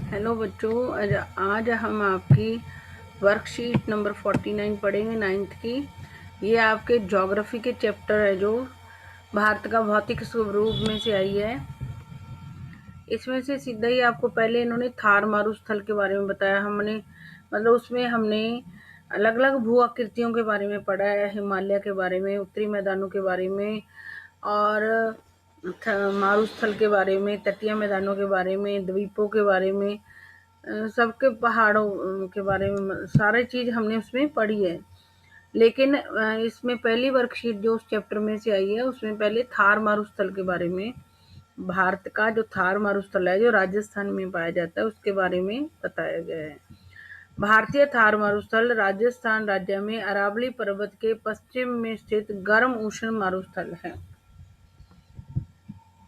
Hello बच्चों, आज हम आपकी वर्कशीट नंबर 49 पढ़ेंगे 9th की। ये आपके ज्योग्राफी के चैप्टर है जो भारत का भौतिक स्वरूप में से आई है। इसमें से सीधा ही आपको पहले इन्होंने थार मारुस्थल के बारे में बताया। उसमें हमने अलग अलग भू आकृतियों के बारे में पढ़ा है, हिमालय के बारे में, उत्तरी मैदानों के बारे में और मारुस्थल के बारे में, तटीय मैदानों के बारे में, द्वीपों के बारे में, सबके पहाड़ों के बारे में सारी चीज़ हमने उसमें पढ़ी है। लेकिन इसमें पहली वर्कशीट जो उस चैप्टर में से आई है उसमें पहले थार मारुस्थल के बारे में, भारत का जो थार मारुस्थल है जो राजस्थान में पाया जाता है उसके बारे में बताया गया है। भारतीय थार मारुस्थल राजस्थान राज्य में अरावली पर्वत के पश्चिम में स्थित गर्म उष्ण मारुस्थल है।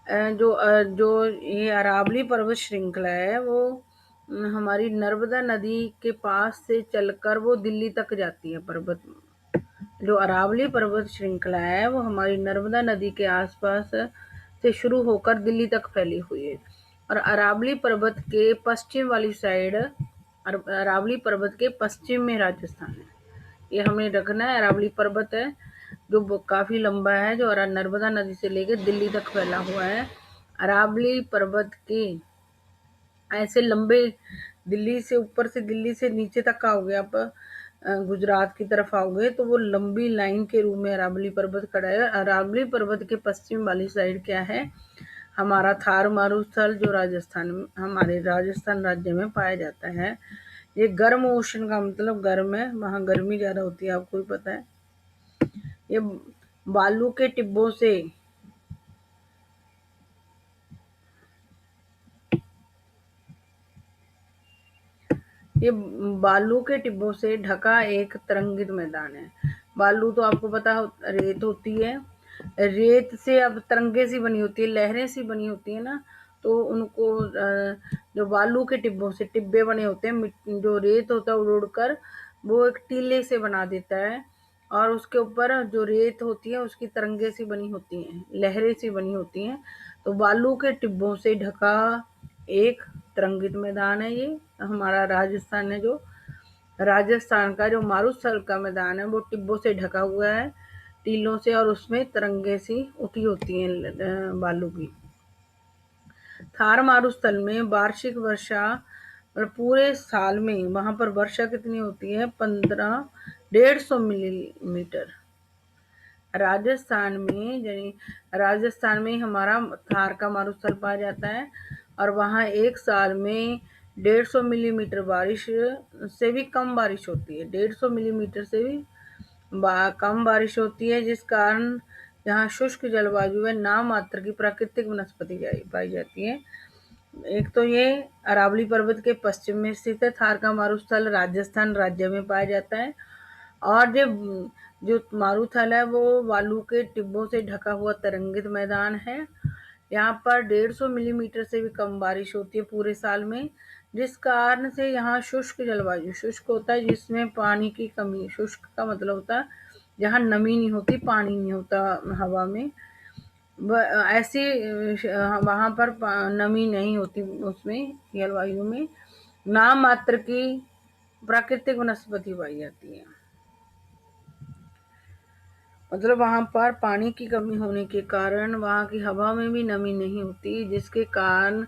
जो ये अरावली पर्वत श्रृंखला है वो हमारी नर्मदा नदी के पास से चलकर वो दिल्ली तक जाती है। जो अरावली पर्वत श्रृंखला है वो हमारी नर्मदा नदी के आसपास से शुरू होकर दिल्ली तक फैली हुई है। और अरावली पर्वत के पश्चिम वाली साइड, अरावली पर्वत के पश्चिम में राजस्थान है। ये हमें रखना है। अरावली पर्वत है जो काफी लंबा है, जो नर्मदा नदी से लेकर दिल्ली तक फैला हुआ है। अरावली पर्वत के ऐसे लंबे, दिल्ली से ऊपर से, दिल्ली से नीचे तक आओगे आप, गुजरात की तरफ आओगे तो वो लंबी लाइन के रूप में अरावली पर्वत खड़ा है। अरावली पर्वत के पश्चिम वाली साइड क्या है, हमारा थार मारुस्थल जो हमारे राजस्थान राज्य में पाया जाता है। ये गर्म ओशन का मतलब गर्म है, वहाँ गर्मी ज्यादा होती है, आपको भी पता है। ये बालू के टिब्बों से ये बालू के टिब्बों से ढका एक तरंगित मैदान है। बालू तो आपको पता हो, रेत होती है। रेत से अब तरंगे सी बनी होती है, लहरें सी बनी होती है ना, तो उनको जो बालू के टिब्बों से टिब्बे बने होते हैं, जो रेत होता है उड़ उड़कर वो एक टीले से बना देता है और उसके ऊपर जो रेत होती है उसकी तरंगे सी बनी होती हैं, लहरें सी बनी होती हैं। तो बालू के टिब्बों से ढका एक तरंगित मैदान है। ये हमारा राजस्थान है, जो राजस्थान का जो मारुस्थल का मैदान है वो टिब्बों से ढका हुआ है, टीलों से, और उसमें तरंगे सी उठी होती हैं बालू की। थार मारुस्थल में वार्षिक वर्षा पूरे साल में वहां पर वर्षा कितनी होती है, 1,500 मिलीमीटर। राजस्थान में हमारा थार का मारुस्थल पाया जाता है और वहाँ एक साल में 150 मिलीमीटर बारिश से भी कम बारिश होती है। 150 मिलीमीटर से भी कम बारिश होती है, जिस कारण यहाँ शुष्क जलवायु में नाम मात्र की प्राकृतिक वनस्पति पाई जाती है। एक तो ये अरावली पर्वत के पश्चिम में स्थित है, थार का मारुस्थल राजस्थान राज्य में पाया जाता है। और जो मारुथल है वो बालू के टिब्बों से ढका हुआ तरंगित मैदान है। यहाँ पर 150 मिलीमीटर से भी कम बारिश होती है पूरे साल में, जिस कारण से यहाँ शुष्क जलवायु, शुष्क होता है जिसमें पानी की कमी, शुष्क का मतलब होता है जहाँ नमी नहीं होती, पानी नहीं होता हवा में, ऐसी वहाँ पर नमी नहीं होती उसमें, जलवायु में नाम मात्र की प्राकृतिक वनस्पति पाई जाती है। मतलब वहाँ पर पानी की कमी होने के कारण वहाँ की हवा में भी नमी नहीं होती, जिसके कारण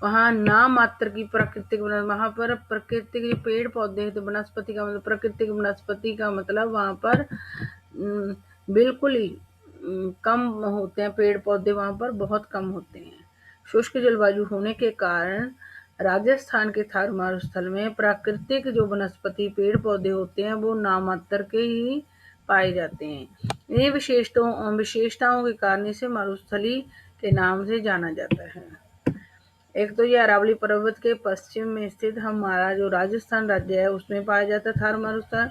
वहाँ नाम मात्र की प्राकृतिक, वहाँ पर प्राकृतिक जो पेड़ पौधे हैं, तो वनस्पति का मतलब, प्राकृतिक वनस्पति का मतलब वहाँ पर बिल्कुल ही कम होते हैं। पेड़ पौधे वहाँ पर बहुत कम होते हैं। शुष्क जलवायु होने के कारण राजस्थान के थार मारुस्थल में प्राकृतिक जो वनस्पति पेड़ पौधे होते हैं वो नाम मात्र के ही पाए जाते हैं। इन्हीं विशेषताओं के कारण इसे मारुस्थली के नाम से जाना जाता है। एक तो ये अरावली पर्वत के पश्चिम में स्थित हमारा जो राजस्थान राज्य है उसमें पाया जाता है थार मारुस्थल।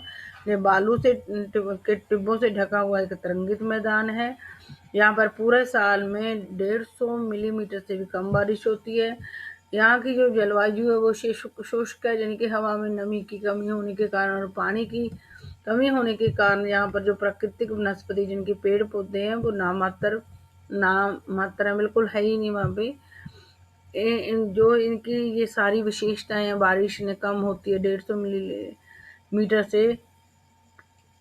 ये बालू से के टिब्बों से ढका हुआ एक तरंगित मैदान है। यहाँ पर पूरे साल में 150 मिलीमीटर से भी कम बारिश होती है। यहाँ की जो जलवायु है वो शुष्क है, यानी कि हवा में नमी की कमी होने के कारण और पानी की कमी होने के कारण यहाँ पर जो प्राकृतिक वनस्पति जिनके पेड़ पौधे हैं वो नाम मात्र है, बिल्कुल है ही नहीं वहाँ पे। जो इनकी ये सारी विशेषताएं हैं, बारिश ने कम होती है 150 मिलीमीटर से,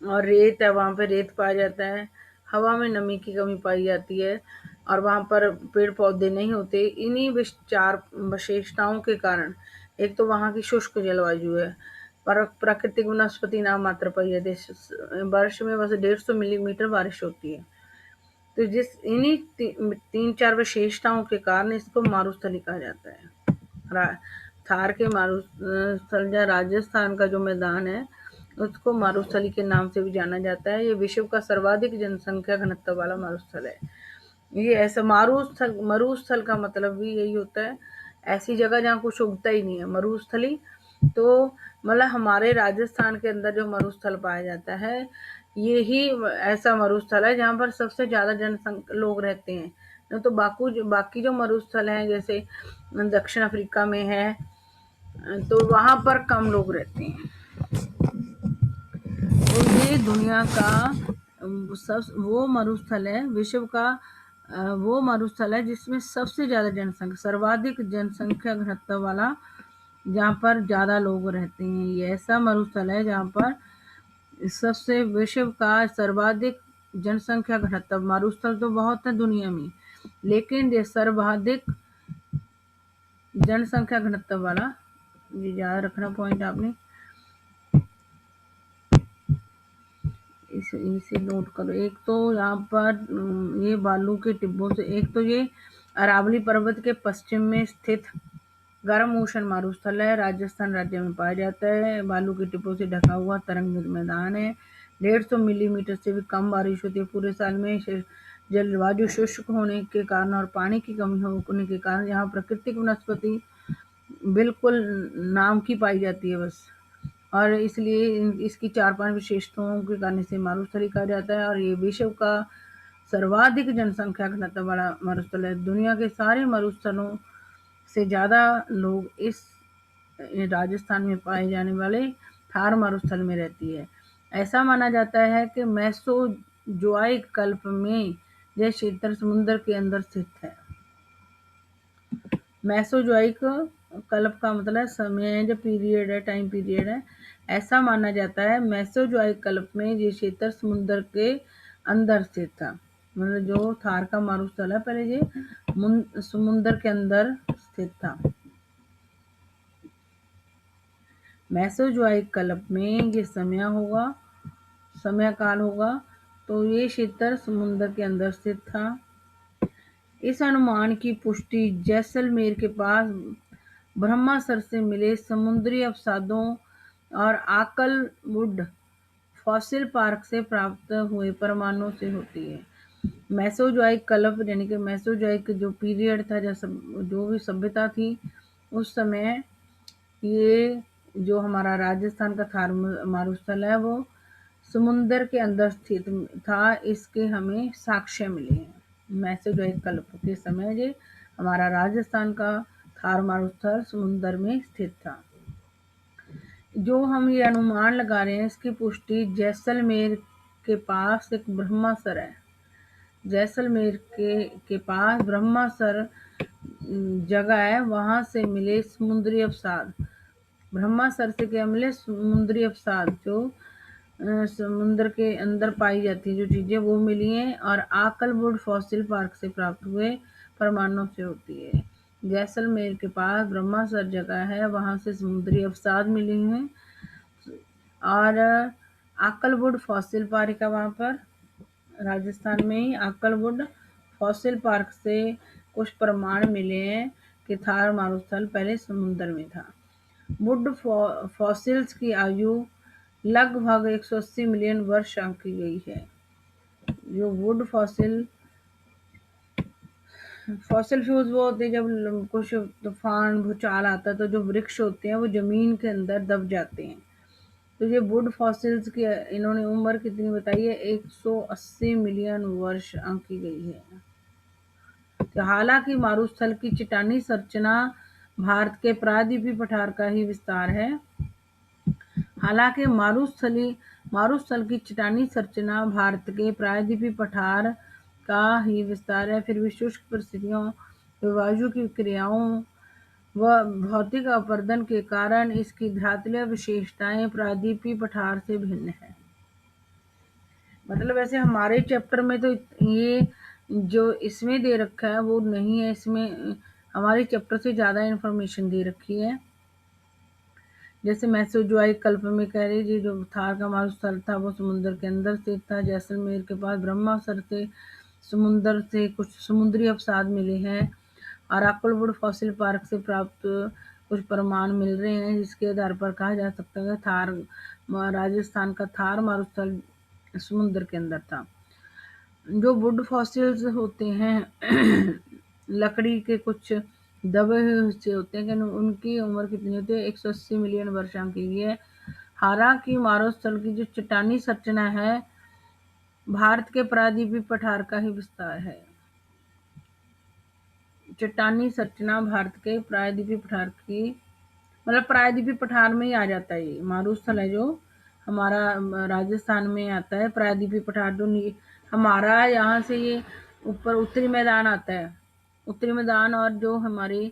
और रेत है, वहाँ पे रेत पाया जाता है, हवा में नमी की कमी पाई जाती है, और वहाँ पर पेड़ पौधे नहीं होते। इन्हीं चार विशेषताओं के कारण एक तो वहाँ की शुष्क जलवायु है, पर प्राकृतिक वनस्पति नाम मात्र पाई जाती है, वर्ष में बस 150 मिलीमीटर बारिश होती है। तो जिस इन्हीं तीन चार विशेषताओं के कारण इसको मारुस्थली कहा जाता है। थार के मारुस्थल या राजस्थान का जो मैदान है उसको मारुस्थली के नाम से भी जाना जाता है। ये विश्व का सर्वाधिक जनसंख्या घनत्व वाला मारुस्थल है। ये ऐसा मरुस्थल का मतलब भी यही होता है, ऐसी जगह जहाँ कुछ उगता ही नहीं है, मरुस्थली। तो मतलब हमारे राजस्थान के अंदर जो मरुस्थल पाया जाता है, ये ही ऐसा मरुस्थल है जहाँ पर सबसे ज़्यादा जनसंख्या लोग रहते हैं। नहीं तो बाकी जो मरुस्थल हैं, जैसे दक्षिण अफ्रीका में है, तो वहाँ पर कम लोग रहते हैं। तो ये दुनिया का वो मरुस्थल है, विश्व का वो मरुस्थल है जिसमें सबसे ज़्यादा जनसंख्या, सर्वाधिक जनसंख्या घनत्व वाला, जहाँ पर ज़्यादा लोग रहते हैं। ये ऐसा मरुस्थल है जहाँ पर सबसे विश्व का सर्वाधिक जनसंख्या घनत्व, मरुस्थल तो बहुत है दुनिया में, लेकिन ये सर्वाधिक जनसंख्या घनत्व वाला, ये याद रखना पॉइंट आपने, इसे नोट करो। एक तो यहाँ पर ये बालू के टिब्बों से, एक तो ये अरावली पर्वत के पश्चिम में स्थित गर्म उष्ण मारुस्थल है, राजस्थान राज्य में पाया जाता है। बालू के टिब्बों से ढका हुआ तरंगित मैदान है, 150 मिलीमीटर से भी कम बारिश होती है पूरे साल में। जलवायु शुष्क होने के कारण और पानी की कमी होने के कारण यहाँ प्राकृतिक वनस्पति बिल्कुल नाम की पाई जाती है बस, और इसलिए इसकी 4-5 विशेषताओं के कारण इसे मारुस्थली कहा जाता है। और ये विश्व का सर्वाधिक जनसंख्या घनत्व वाला मरुस्थल है। दुनिया के सारे मरुस्थलों से ज़्यादा लोग इस राजस्थान में पाए जाने वाले थार मरुस्थल में रहती है। ऐसा माना जाता है कि मेसोजोइक कल्प में यह क्षेत्र समुद्र के अंदर स्थित है। मेसोजोइक कल्प का मतलब समय, जो पीरियड है, टाइम पीरियड है। ऐसा माना जाता है मेसोजोइक कल्प में ये क्षेत्र समुद्र के अंदर स्थित था। मतलब जो थार का मारुस्थल है, पहले ये समुद्र के अंदर स्थित था। मेसोजोइक कल्प में ये समय काल होगा, तो ये क्षेत्र समुद्र के अंदर स्थित था। इस अनुमान की पुष्टि जैसलमेर के पास ब्रह्मासर से मिले समुद्री अवसादों और आकलवुड फॉसिल पार्क से प्राप्त हुए प्रमाणों से होती है। मेसोजोइक कल्प यानी कि मेसोजोइक जो पीरियड था, जो भी सभ्यता थी उस समय, ये जो हमारा राजस्थान का थार मारुस्थल है वो समुद्र के अंदर स्थित था। इसके हमें साक्ष्य मिले हैं। मेसोजोइक कल्प के समय ये हमारा राजस्थान का थार मारुस्थल समुद्र में स्थित था। जो हम ये अनुमान लगा रहे हैं, इसकी पुष्टि जैसलमेर के पास एक ब्रह्मासर है। जैसलमेर के पास ब्रह्मासर जगह है, वहां से मिले समुद्री अवसाद। ब्रह्मासर से क्या मिले? समुद्री अवसाद, जो समुद्र के अंदर पाई जाती है जो चीजें, वो मिली हैं, और आकलवुड फॉसिल पार्क से प्राप्त हुए प्रमाणों से होती है। जैसलमेर के पास ब्रह्मासर जगह है, वहां से समुद्री अवसाद मिले हैं, और आकलवुड फॉसिल पार्क है वहां पर राजस्थान में ही। आकलवुड फॉसिल पार्क से कुछ प्रमाण मिले हैं कि थार मारुस्थल पहले समुद्र में था। वुड फॉसिल्स की आयु लगभग 180 मिलियन वर्ष आंकी गई है। जो वुड फॉसिल फ्यूज वो होते हैं जब कुछ तूफान भूचाल आता है तो जो वृक्ष होते हैं वो जमीन के अंदर दब जाते हैं। तो ये वुड फॉसिल्स की इन्होंने उम्र कितनी बताई है? 180 मिलियन वर्ष आंकी गई है। तो हालांकि मारुस्थल की चट्टानी संरचना भारत के प्रायद्वीपीय पठार का ही विस्तार है। हालांकि मारुस्थल की चट्टानी संरचना भारत के प्रायद्वीपीय पठार का ही विस्तार है, फिर भी शुष्क परिस्थितियों वायु की क्रियाओं व भौतिक अपरदन के कारण इसकी धरातलीय विशेषताएं प्रायद्वीपीय पठार से भिन्न है। मतलब ऐसे हमारे चैप्टर में तो ये जो इसमें दे रखा है वो नहीं है, इसमें हमारे चैप्टर से ज़्यादा इन्फॉर्मेशन दे रखी है। जैसे मेसोजोइक कल्प में कह रही थी, जो थार का मारुस्थल था वो समुद्र के अंदर स्थित था। जैसलमेर के पास ब्रह्मासर से समुद्र से कुछ समुद्री अवसाद मिले हैं और अक्कलवुड फॉसिल पार्क से प्राप्त कुछ प्रमाण मिल रहे हैं, जिसके आधार पर कहा जा सकता है थार राजस्थान का थार मारुस्थल समुद्र के अंदर था। जो वुड फॉसिल्स होते हैं लकड़ी के कुछ दबे हुए हिस्से होते हैं, कि उनकी उम्र कितनी होती है? 180 मिलियन वर्षों की है। हालांकि मारुस्थल की जो चट्टानी संरचना है भारत के प्रायद्वीपीय पठार का ही विस्तार है। चट्टानी संरचना भारत के प्रायद्वीपीय पठार की, मतलब प्रायद्वीपीय पठार में ही आ जाता है। ये मारुस्थल है जो हमारा राजस्थान में आता है। प्रायद्वीपीय पठार जो हमारा यहाँ से ये ऊपर उत्तरी मैदान आता है, उत्तरी मैदान, और जो हमारे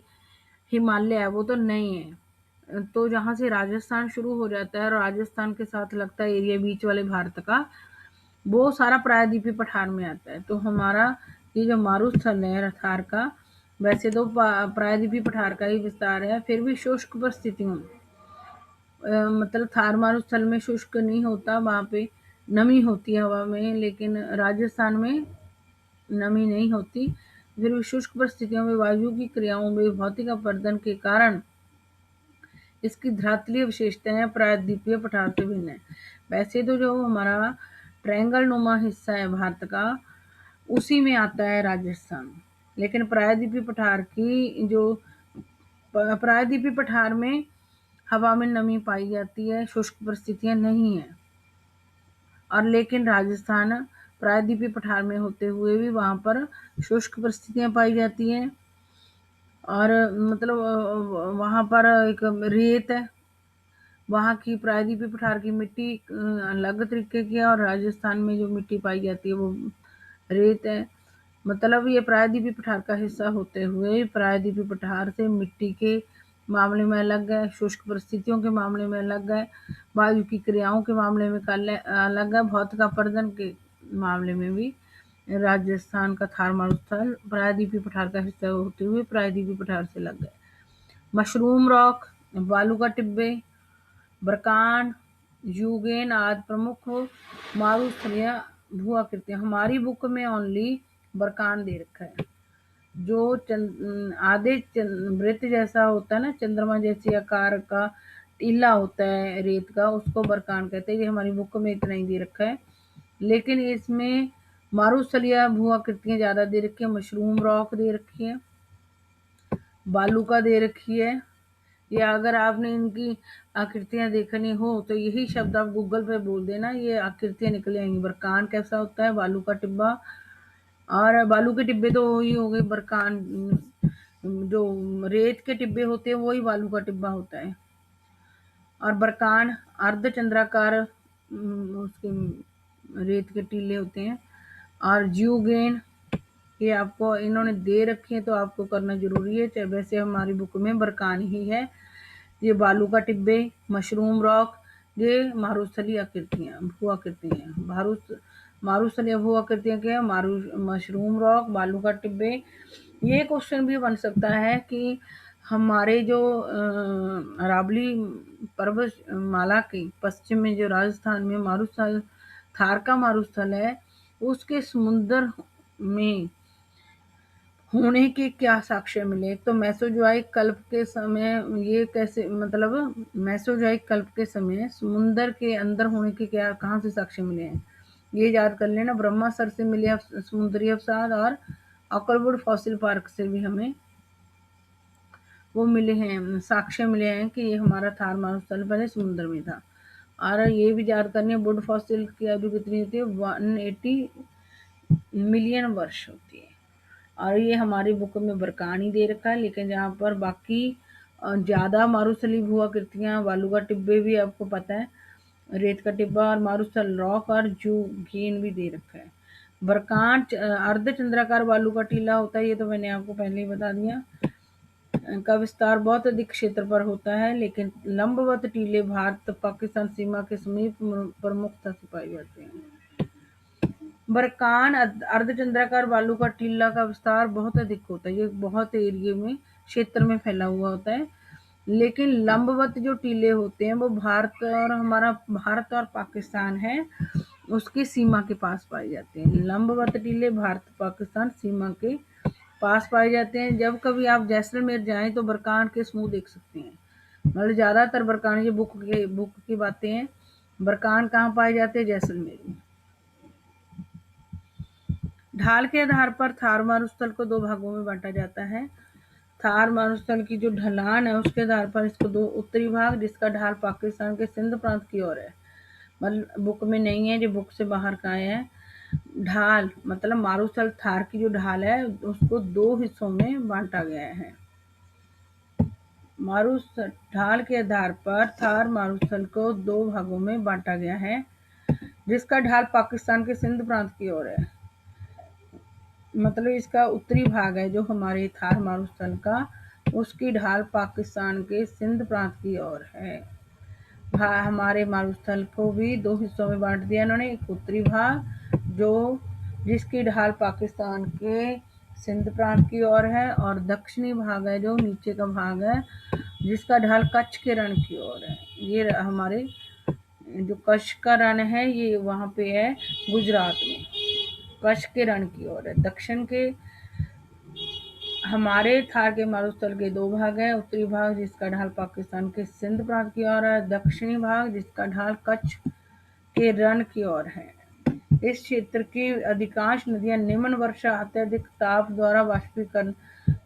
हिमालय है वो तो नहीं है। तो जहाँ से राजस्थान शुरू हो जाता है और राजस्थान के साथ लगता है एरिया बीच वाले भारत का, वो सारा प्रायद्वीपीय पठार में आता है। तो हमारा ये जो मारुस्थल है थार का, वैसे तो प्रायद्वीपीय पठार का ही विस्तार है, फिर भी शुष्क परिस्थितियों मतलब थार मारुस्थल में शुष्क नहीं होता, वहाँ पे नमी होती है हवा में, लेकिन राजस्थान में नमी नहीं होती। फिर भी शुष्क परिस्थितियों में वायु की क्रियाओं में भौतिक अपरदन के कारण इसकी धरातलीय विशेषताएं प्रायद्वीपीय पठार से भिन्न है। वैसे तो जो हमारा ट्रायंगल नुमा हिस्सा है भारत का, उसी में आता है राजस्थान, लेकिन प्रायद्वीपीय पठार की जो प्रायद्वीपीय पठार में हवा में नमी पाई जाती है, शुष्क परिस्थितियां नहीं है। और लेकिन राजस्थान प्रायद्वीपीय पठार में होते हुए भी वहां पर शुष्क परिस्थितियां पाई जाती हैं। और मतलब वहां पर एक रेत है, वहाँ की प्रायद्वीपीय पठार की मिट्टी अलग तरीके की है, और राजस्थान में जो मिट्टी पाई जाती है वो रेत है। मतलब ये प्रायद्वीपीय पठार का हिस्सा होते हुए प्रायद्वीपीय पठार से मिट्टी के मामले में अलग है, शुष्क परिस्थितियों के मामले में अलग है, वायु की क्रियाओं के मामले में अलग है, भौतिक अपरदन के मामले में भी राजस्थान का थार मारुस्थल प्रायद्वीपीय पठार का हिस्सा होते हुए प्रायद्वीपीय पठार से अलग है। मशरूम रॉक, बालू का टिब्बे, बरकान, यूगेन आदि प्रमुख मारुस्थलीय भू आकृतियां। हमारी बुक में ओनली बरकान दे रखा है, जो आधे वृत्त जैसा होता है ना, चंद्रमा जैसी आकार का टीला होता है रेत का, उसको बरकान कहते हैं। ये हमारी बुक में इतना ही दे रखा है, लेकिन इसमें मारुस्थलीय भू आकृतियां ज्यादा दे रखी है। मशरूम रॉक दे रखी है, बालू का दे रखी है। या अगर आपने इनकी आकृतियां देखनी हो तो यही शब्द आप गूगल पे बोल देना, ये आकृतियां निकल आएंगी। बरकान कैसा होता है? बालू का टिब्बा, और बालू के टिब्बे तो वही हो गए बरकान, जो रेत के टिब्बे होते हैं वही बालू का टिब्बा होता है। और बरकान अर्धचंद्राकार उसके रेत के टीले होते हैं। और ज्यूगेन, ये आपको इन्होंने दे रखे हैं तो आपको करना जरूरी है, चाहे वैसे हमारी बुक में बरकान ही है। ये बालू का टिब्बे, मशरूम रॉक, ये मारुस्थलीय आकृतियां भू आकृतियां। मारुस्थलीय भू आकृतियां क्या है? मशरूम रॉक, बालू का टिब्बे। ये क्वेश्चन भी बन सकता है कि हमारे जो अरावली पर्वत माला के पश्चिम में जो राजस्थान में मारुस्थल थार का मारुस्थल है, उसके समुद्र में होने के क्या साक्ष्य मिले? तो मेसोजोइक कल्प के समय ये कैसे, मतलब मेसोजोइक कल्प के समय समुद्र के अंदर होने के क्या कहाँ से साक्ष्य मिले हैं? ये याद कर लेना, ब्रह्मासर से मिले समुद्री अवसाद, और अकलवुड फॉसिल पार्क से भी हमें वो मिले हैं, साक्ष्य मिले हैं कि ये हमारा थार मारुस्थल पहले समुद्र में था। और ये भी याद करनी है, वुड फॉसिल की आयु कितनी होती है? 180 मिलियन वर्ष होती है। और ये हमारी बुक में बरकान ही दे रखा है, लेकिन जहाँ पर बाकी ज़्यादा मारुस्थलीय भू आकृतियाँ, बालू का टिब्बे भी आपको पता है, रेत का टिब्बा, और मारुस्थल रॉक और जूगेन भी दे रखा है। बरकान अर्धचंद्राकार बालू का टीला होता है, ये तो मैंने आपको पहले ही बता दिया। का विस्तार बहुत अधिक क्षेत्र पर होता है, लेकिन लंबवत टीले भारत पाकिस्तान सीमा के समीप प्रमुखता से पाए जाते हैं। बरकान अर्धचंद्राकार बालू का टीला का विस्तार बहुत अधिक होता है, ये बहुत एरिया में क्षेत्र में फैला हुआ होता है। लेकिन लंबवत जो टीले होते हैं वो भारत और पाकिस्तान है उसकी सीमा के पास पाए जाते हैं। लंबवत टीले भारत पाकिस्तान सीमा के पास पाए जाते हैं। जब कभी आप जैसलमेर जाएं तो बरकान के समूह देख सकते हैं। मतलब ज्यादातर बरकान, ये बुक की बातें हैं। बरकान कहाँ पाए जाते हैं? जैसलमेर में। ढाल के आधार पर थार मारुस्थल को दो भागों में बांटा जाता है। थार मारुस्थल की जो ढलान है उसके आधार पर इसको दो, उत्तरी भाग जिसका ढाल पाकिस्तान के सिंध प्रांत की ओर है, मतलब बुक में नहीं है, जो बुक से बाहर का है। ढाल मतलब मारुस्थल थार की जो ढाल है उसको दो हिस्सों में बांटा गया है। मारुस्थल ढाल के आधार पर थार मारुस्थल को दो भागों में बांटा गया है, जिसका ढाल पाकिस्तान के सिंध प्रांत की ओर है। मतलब इसका उत्तरी भाग है जो हमारे थार मारुस्थल का, उसकी ढाल पाकिस्तान के सिंध प्रांत की ओर है। हमारे मारुस्थल को भी दो हिस्सों में बांट दिया इन्होंने। एक उत्तरी भाग जिसकी ढाल पाकिस्तान के सिंध प्रांत की ओर है, और दक्षिणी भाग है जो नीचे का भाग है जिसका ढाल कच्छ के रण की ओर है। ये हमारे जो कच्छ का रण है ये वहाँ पे है गुजरात में, कच्छ के रण की ओर है। दक्षिण के हमारे थार के मारुस्थल के दो भाग हैं। उत्तरी भाग जिसका ढाल पाकिस्तान के सिंध प्रांत की ओर है, दक्षिणी भाग जिसका ढाल कच्छ के रण की ओर है। इस क्षेत्र की अधिकांश नदियां निम्न वर्षा अत्यधिक ताप द्वारा वाष्पीकरण,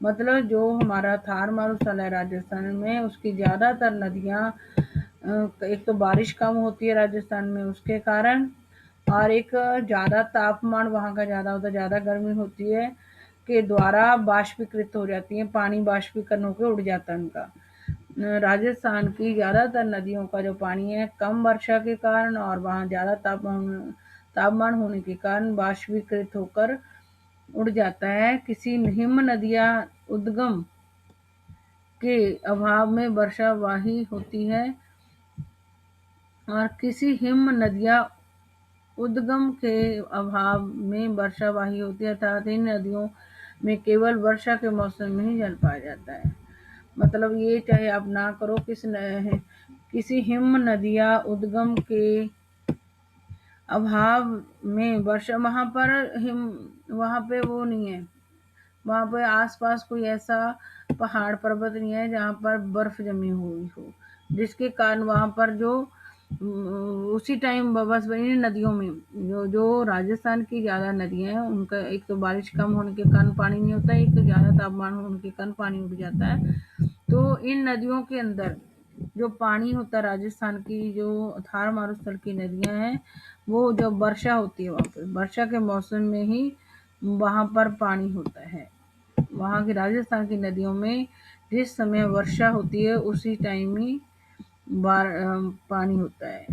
मतलब जो हमारा थार मारुस्थल है राजस्थान में, उसकी ज्यादातर नदियां एक तो बारिश कम होती है राजस्थान में उसके कारण, और एक ज्यादा तापमान वहां का ज्यादा होता है, ज्यादा गर्मी होती है के द्वारा बाष्पीकृत हो जाती है, पानी बाष्पीकरण होकर उड़ जाता है उनका। राजस्थान की ज्यादातर नदियों का जो पानी है कम वर्षा के कारण और वहाँ ज्यादा तापमान होने के कारण बाष्पीकृत होकर उड़ जाता है। किसी हिम नदियां उद्गम के अभाव में वर्षावाही होती है, और किसी हिम नदियां उद्गम के अभाव में वर्षावाही होती है, अर्थात इन नदियों में केवल वर्षा के मौसम में ही जल पाया जाता है। मतलब ये चाहे आप ना करो किसी हिम नदियां उद्गम के अभाव में वर्षा, वहां पे वो नहीं है, वहां पे आसपास कोई ऐसा पहाड़ पर्वत नहीं है जहां पर बर्फ जमी हुई हो, जिसके कारण वहां पर जो उसी टाइम बस इन नदियों में जो राजस्थान की ज्यादा नदियां हैं उनका एक तो बारिश कम होने के कारण पानी नहीं होता है, एक तो ज्यादा तापमान होने के कारण पानी उड़ जाता है। तो इन नदियों के अंदर जो पानी होता है राजस्थान की जो थार मारुस्थल की नदियां हैं, वो जब वर्षा होती है वहां पर वर्षा के मौसम में ही वहां पर पानी होता है। वहां की राजस्थान की नदियों में जिस समय वर्षा होती है उसी टाइम ही पानी होता है।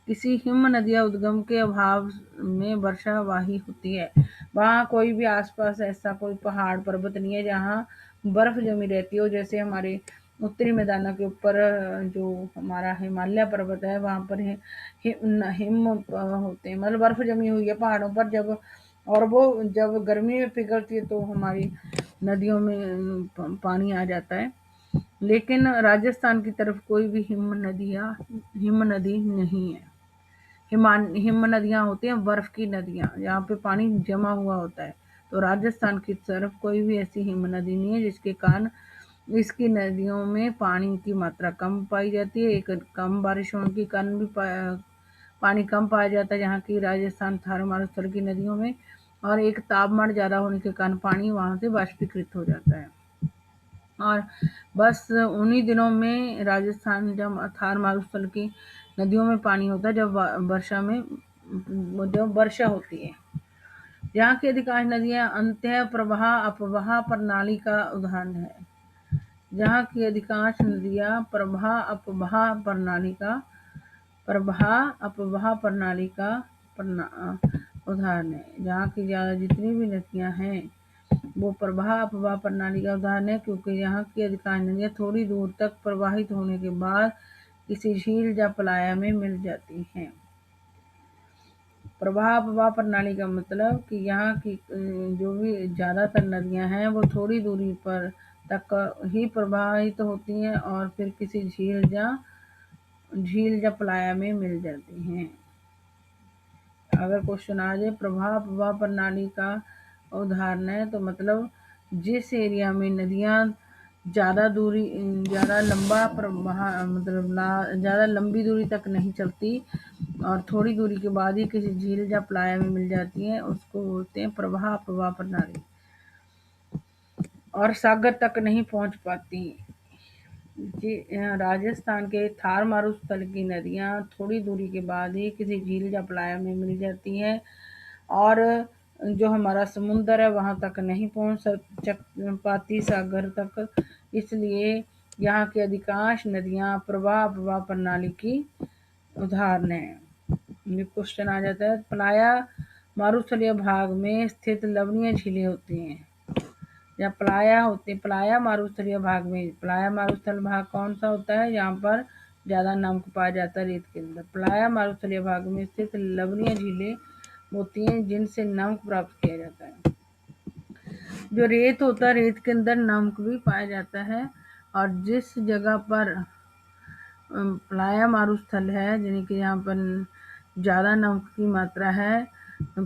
किसी हिम नदियां उद्गम के अभाव में वर्षावाही होती है, वहां कोई भी आसपास ऐसा कोई पहाड़ पर्वत नहीं है जहां बर्फ जमी रहती हो, जैसे हमारे उत्तरी मैदानों के ऊपर जो हमारा हिमालय पर्वत है वहां पर हिम होते हैं, मतलब बर्फ जमी हुई है पहाड़ों पर। और वो जब गर्मी में पिघलती है तो हमारी नदियों में पानी आ जाता है। लेकिन राजस्थान की तरफ कोई भी हिम नदी नहीं है। हिम नदियां होती हैं बर्फ की नदियां जहाँ पे पानी जमा हुआ होता है, तो राजस्थान की तरफ कोई भी ऐसी हिम नदी नहीं है, जिसके कारण इसकी नदियों में पानी की मात्रा कम पाई जाती है। एक कम बारिश होने के कारण भी पानी कम पाया जाता है जहाँ की राजस्थान थार मारुस्थल की नदियों में, और एक तापमान ज्यादा होने के कारण पानी वहां से बाष्पीकृत हो जाता है। और बस उन्हीं दिनों में राजस्थान जब थार मारुस्थल की नदियों में पानी होता है जब वर्षा होती है। यहाँ की अधिकांश नदियां अंतः प्रवाह अपवाह प्रणाली का उदाहरण है। जहाँ की अधिकांश नदियां प्रवाह अपवाह प्रणाली का उदाहरण है। जहाँ की जितनी भी नदियाँ हैं वो प्रवाह अपवाह प्रणाली का उदाहरण है, क्योंकि यहाँ की अधिकांश नदियाँ थोड़ी दूर तक प्रवाहित होने के बाद किसी झील या पलाया में मिल जाती हैं। प्रवाह अपवाह प्रणाली का मतलब कि यहाँ की जो भी ज़्यादातर नदियाँ हैं वो थोड़ी दूरी पर तक ही प्रवाहित होती हैं और फिर किसी झील या पलाया में मिल जाती हैं। अगर क्वेश्चन आ जाए प्रवाह अपवाह प्रणाली का उदाहरण है, तो मतलब जिस एरिया में नदियाँ ज़्यादा लंबा प्रवाह मतलब ज़्यादा लंबी दूरी तक नहीं चलती और थोड़ी दूरी के बाद ही किसी झील या पलाया में मिल जाती हैं, उसको बोलते हैं प्रवाह अपवाह प्रणाली, और सागर तक नहीं पहुंच पाती। राजस्थान के थार मारुस्थल की नदियाँ थोड़ी दूरी के बाद ही किसी झील या पलाया में मिल जाती हैं और जो हमारा समुंदर है वहाँ तक नहीं पहुँच पाती, सागर तक। इसलिए यहाँ की अधिकांश नदियाँ प्रवाह अपवाह प्रणाली की उदाहरण है। ये क्वेश्चन आ जाता है, पलाया मारुस्थलीय भाग में स्थित लवणीय झीलें होती हैं या पलाया मारुस्थलीय भाग में। पलाया मारुस्थल भाग कौन सा होता है? जहाँ पर ज़्यादा नमक पाया जाता है रेत के अंदर। पलाया मारुस्थलीय भाग में स्थित लवणीय झीलें होती हैं जिनसे नमक प्राप्त किया जाता है। जो रेत होता है, रेत के अंदर नमक भी पाया जाता है, और जिस जगह पर पलाया मारुस्थल है यानी कि यहाँ पर ज़्यादा नमक की मात्रा है,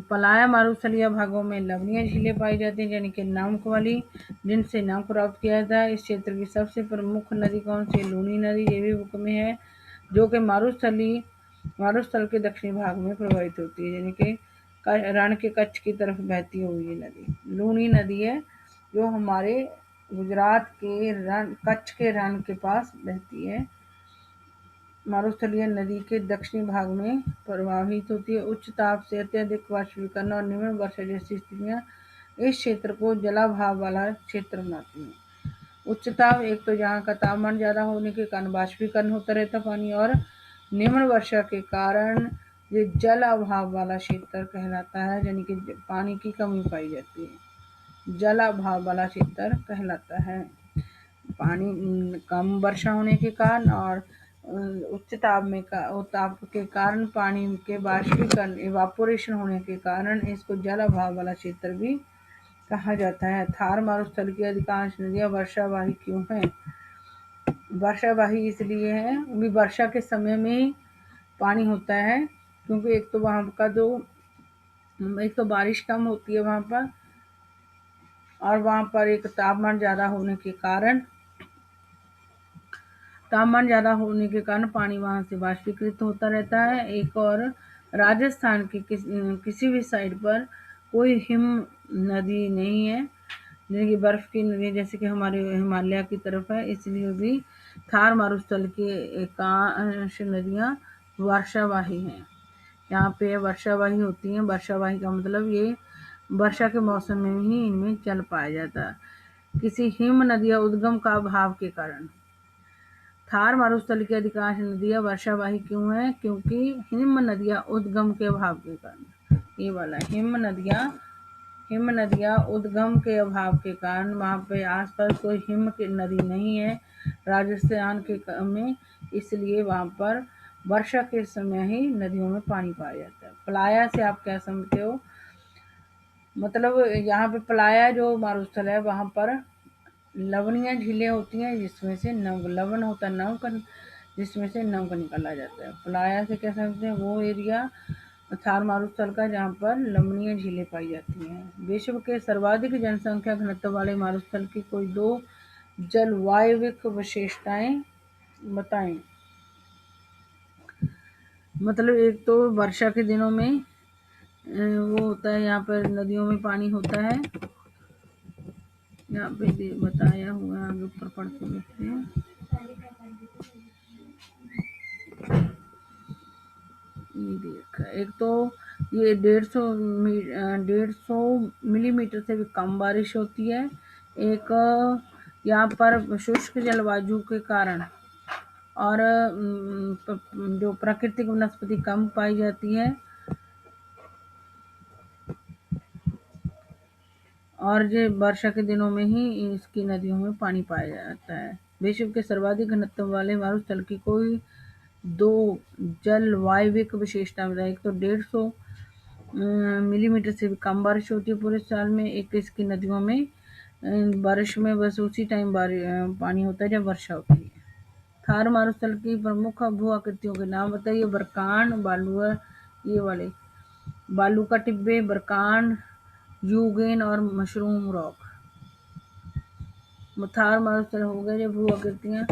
पलाया मारुस्थलीय भागों में लवणीय झीलें पाई जाती हैं यानी कि नमक वाली, जिनसे नमक प्राप्त किया जाता है। इस क्षेत्र की सबसे प्रमुख नदी कौन सी? लूनी नदी, ये भी बुक में है, जो कि मारुस्थल के दक्षिणी भाग में प्रवाहित होती है, यानी कि रण के कच्छ की तरफ बहती हुई ये नदी लूनी नदी है, जो हमारे गुजरात के कच्छ के रण के पास बहती है। मारुस्थलीय नदी के दक्षिणी भाग में प्रवाहित होती है। उच्च ताप से अत्यधिक वाष्पीकरण और निम्न वर्षा जैसी स्थितियां इस क्षेत्र को जलाभाव वाला क्षेत्र बनाती हैं। उच्च ताप, एक तो जहाँ का तापमान ज़्यादा होने के कारण वाष्पीकरण होता रहता पानी, और निम्न वर्षा के कारण ये जल अभाव वाला क्षेत्र कहलाता है, यानी कि पानी की कमी पाई जाती है। जल अभाव वाला क्षेत्र कहलाता है। पानी कम वर्षा होने के कारण और उच्च ताप के कारण पानी के वाष्पीकरण इवापोरेशन होने के कारण इसको जल अभाव वाला क्षेत्र भी कहा जाता है। थार मारुस्थल की अधिकांश नदियाँ वर्षावाही क्यों हैं? वर्षावाही इसलिए है, भी वर्षा के समय में ही पानी होता है, क्योंकि एक तो बारिश कम होती है वहाँ पर, और वहाँ पर एक तापमान ज़्यादा होने के कारण पानी वहाँ से वाष्पीकृत होता रहता है। एक और, राजस्थान के किसी भी साइड पर कोई हिम नदी नहीं है, जिनकी बर्फ की नदी जैसे कि हमारे हिमालय की तरफ है, इसलिए भी थार मारुस्थल की एकांश नदियाँ वर्षावाही हैं। यहाँ पे वर्षावाही होती हैं। वर्षावाही का मतलब ये वर्षा के मौसम में ही इनमें जल पाया जाता है। किसी हिम नदी या उद्गम का अभाव के कारण थार मारुस्थल की अधिकांश नदियाँ वर्षावाही क्यों हैं? क्योंकि हिम नदियाँ उद्गम के अभाव के कारण, ये वाला हिम नदियाँ उद्गम के अभाव के कारण, वहाँ पे आसपास कोई हिम की नदी नहीं है राजस्थान के में, इसलिए वहाँ पर वर्षा के समय ही नदियों में पानी पाया जाता है। पलाया से आप क्या समझते हो? मतलब यहाँ पे पलाया जो मारुस्थल है वहाँ पर लवणीय झीलें होती हैं जिसमें से लवण होता है नमक, जिसमें से नमक निकाला जाता है। पलाया से क्या समझते हैं? वो एरिया थार मारुस्थल का जहाँ पर लवणीय झीलें पाई जाती हैं। विश्व के सर्वाधिक जनसंख्या घनत्व वाले मारुस्थल की कोई दो जलवायविक विशेषताएं बताएं। मतलब एक तो वर्षा के दिनों में वो होता है, यहाँ पर नदियों में पानी होता है, यहाँ पे बताया हुआ है, आगे ऊपर पढ़ के देखते हैं। ये देखा, एक तो ये 150 मिलीमीटर से भी कम बारिश होती है। एक यहाँ पर शुष्क जलवायु के कारण और जो प्राकृतिक वनस्पति कम पाई जाती है, और ये वर्षा के दिनों में ही इसकी नदियों में पानी पाया जाता है। विश्व के सर्वाधिक घनत्व वाले मारुस्थल की कोई दो जलवायविक विशेषता बताई। एक तो 150 मिलीमीटर से भी कम बारिश होती है पूरे साल में। एक इसकी नदियों में बारिश में बस उसी टाइम पानी होता है जब वर्षा होती है। थार मारुस्थल की प्रमुख भू आकृतियों के नाम बताइए। बरकान, बालू, ये वाले बालू का टिब्बे, बरकान, यूगेन और मशरूम रॉक। थार मारुस्थल हो गए जो भू आकृतियाँ।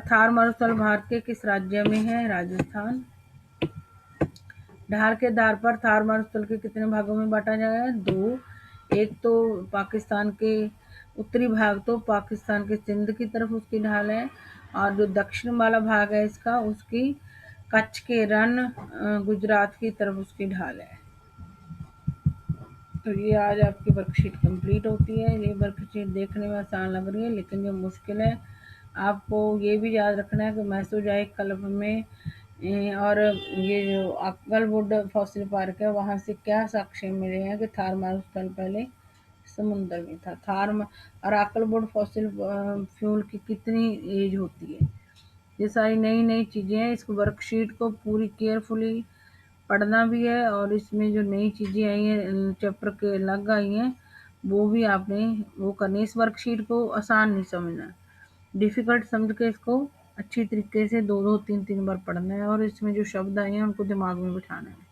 थार मारुस्थल भारत के किस राज्य में है? राजस्थान। ढाल के आधार पर थार मारुस्थल के कितने भागों में बांटा गया है? 2। एक तो पाकिस्तान के उत्तरी भाग, तो पाकिस्तान के सिंध की तरफ उसकी ढाल है, और जो दक्षिण वाला भाग है इसका, उसकी कच्छ के रण गुजरात की तरफ उसकी ढाल है। तो ये आज आपकी वर्कशीट कंप्लीट होती है। ये वर्कशीट देखने में आसान लग रही है, लेकिन जो मुश्किल है, आपको ये भी याद रखना है कि मेसोजोइक कल्प में और ये जो अक्कलवुड फॉसिल पार्क है, वहाँ से क्या साक्ष्य मिले हैं कि थार मारुस्थल पहले समुद्र में था। और अक्कलवुड फॉसिल फ्यूल की कितनी एज होती है। ये सारी नई नई चीज़ें हैं। इस वर्कशीट को पूरी केयरफुली पढ़ना भी है, और इसमें जो नई चीज़ें आई हैं चैप्टर के अलग आई हैं, वो भी आपने वो करनी। इस वर्कशीट को आसान नहीं समझना, डिफ़िकल्ट समझ के इसको अच्छी तरीके से 2-2 3-3 बार पढ़ना है, और इसमें जो शब्द आए हैं उनको दिमाग में बिठाना है।